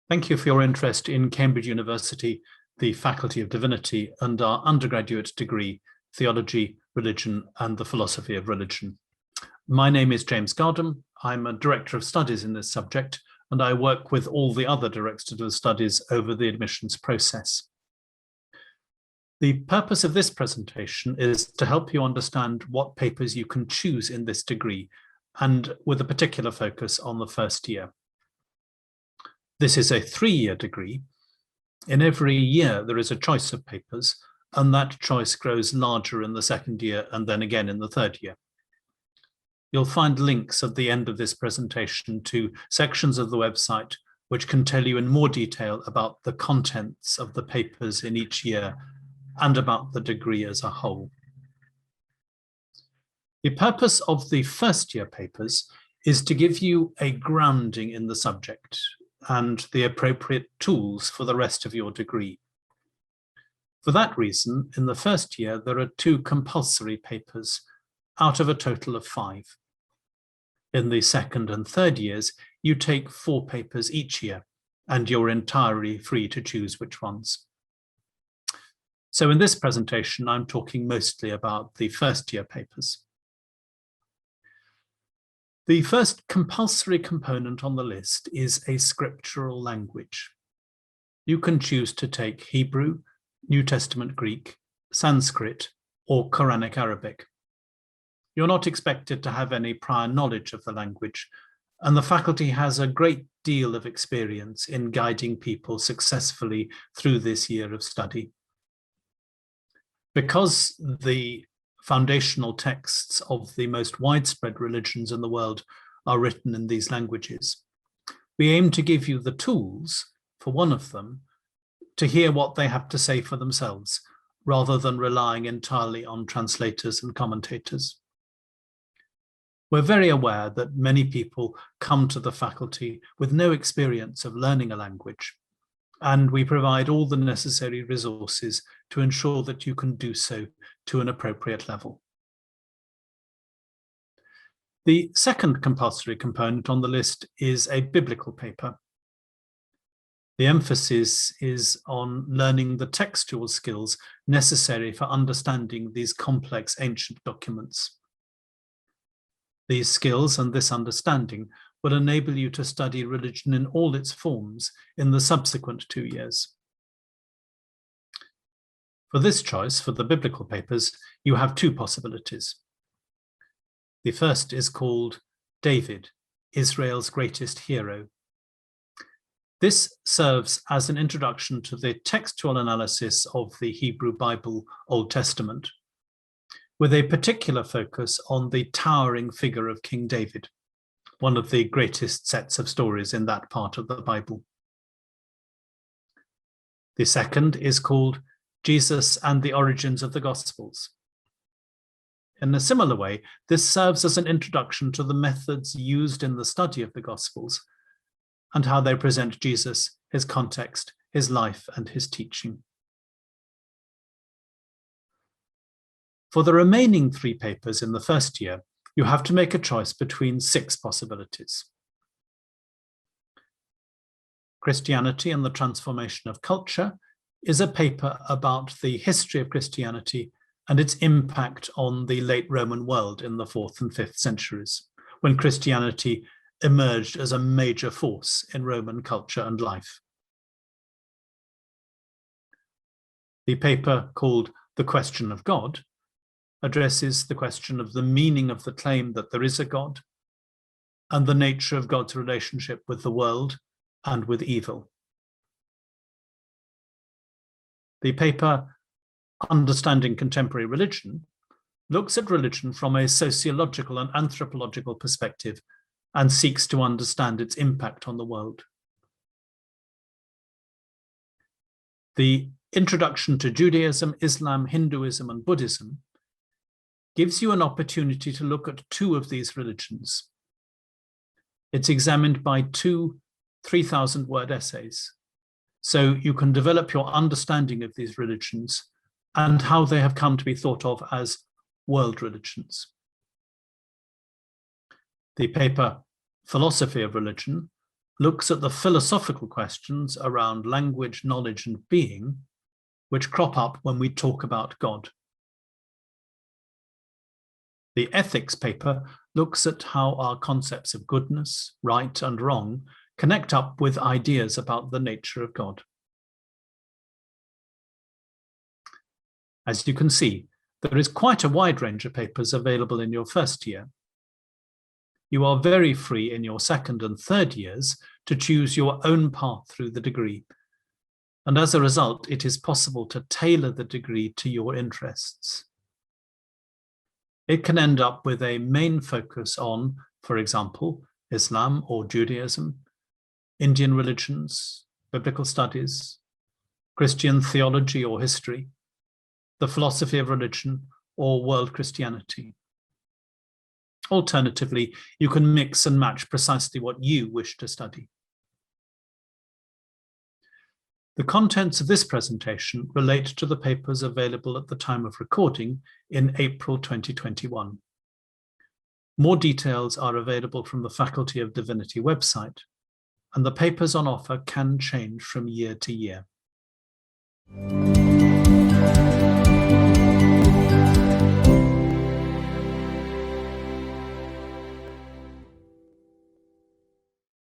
Thank you for your interest in Cambridge University, the Faculty of Divinity, and our undergraduate degree, Theology, Religion, and the Philosophy of Religion. My name is James Gardam. I'm a Director of Studies in this subject, and I work with all the other Directors of Studies over the admissions process. The purpose of this presentation is to help you understand what papers you can choose in this degree, and with a particular focus on the first year. This is a 3-year degree. In every year, there is a choice of papers, and that choice grows larger in the second year and then again in the third year. You'll find links at the end of this presentation to sections of the website which can tell you in more detail about the contents of the papers in each year and about the degree as a whole. The purpose of the first year papers is to give you a grounding in the subject and the appropriate tools for the rest of your degree. For that reason, in the first year, there are 2 compulsory papers out of a total of 5. In the second and third years, you take 4 papers each year, and you're entirely free to choose which ones. So in this presentation, I'm talking mostly about the first year papers. The first compulsory component on the list is a scriptural language. You can choose to take Hebrew, New Testament Greek, Sanskrit, or Quranic Arabic. You're not expected to have any prior knowledge of the language, and the faculty has a great deal of experience in guiding people successfully through this year of study. Because the foundational texts of the most widespread religions in the world are written in these languages, we aim to give you the tools for one of them to hear what they have to say for themselves, rather than relying entirely on translators and commentators. We're very aware that many people come to the faculty with no experience of learning a language, and we provide all the necessary resources to ensure that you can do so to an appropriate level. The second compulsory component on the list is a biblical paper. The emphasis is on learning the textual skills necessary for understanding these complex ancient documents. These skills and this understanding will enable you to study religion in all its forms in the subsequent 2 years. For this choice, for the biblical papers, you have 2 possibilities. The first is called David, Israel's greatest hero. This serves as an introduction to the textual analysis of the Hebrew Bible Old Testament, with a particular focus on the towering figure of King David, one of the greatest sets of stories in that part of the Bible. The second is called Jesus and the Origins of the Gospels. In a similar way, this serves as an introduction to the methods used in the study of the Gospels and how they present Jesus, his context, his life, and his teaching. For the remaining 3 papers in the first year, you have to make a choice between 6 possibilities. Christianity and the Transformation of Culture is a paper about the history of Christianity and its impact on the late Roman world in the 4th and 5th centuries, when Christianity emerged as a major force in Roman culture and life. The paper, called The Question of God, addresses the question of the meaning of the claim that there is a God and the nature of God's relationship with the world and with evil. The paper, Understanding Contemporary Religion, looks at religion from a sociological and anthropological perspective and seeks to understand its impact on the world. The Introduction to Judaism, Islam, Hinduism, and Buddhism gives you an opportunity to look at 2 of these religions. It's examined by 2 3,000-word essays, so you can develop your understanding of these religions and how they have come to be thought of as world religions. The paper Philosophy of Religion looks at the philosophical questions around language, knowledge, and being, which crop up when we talk about God. The ethics paper looks at how our concepts of goodness, right, and wrong connect up with ideas about the nature of God. As you can see, there is quite a wide range of papers available in your first year. You are very free in your second and third years to choose your own path through the degree, and as a result, it is possible to tailor the degree to your interests. It can end up with a main focus on, for example, Islam or Judaism, Indian religions, biblical studies, Christian theology or history, the philosophy of religion, or world Christianity. Alternatively, you can mix and match precisely what you wish to study. The contents of this presentation relate to the papers available at the time of recording in April 2021. More details are available from the Faculty of Divinity website, and the papers on offer can change from year to year.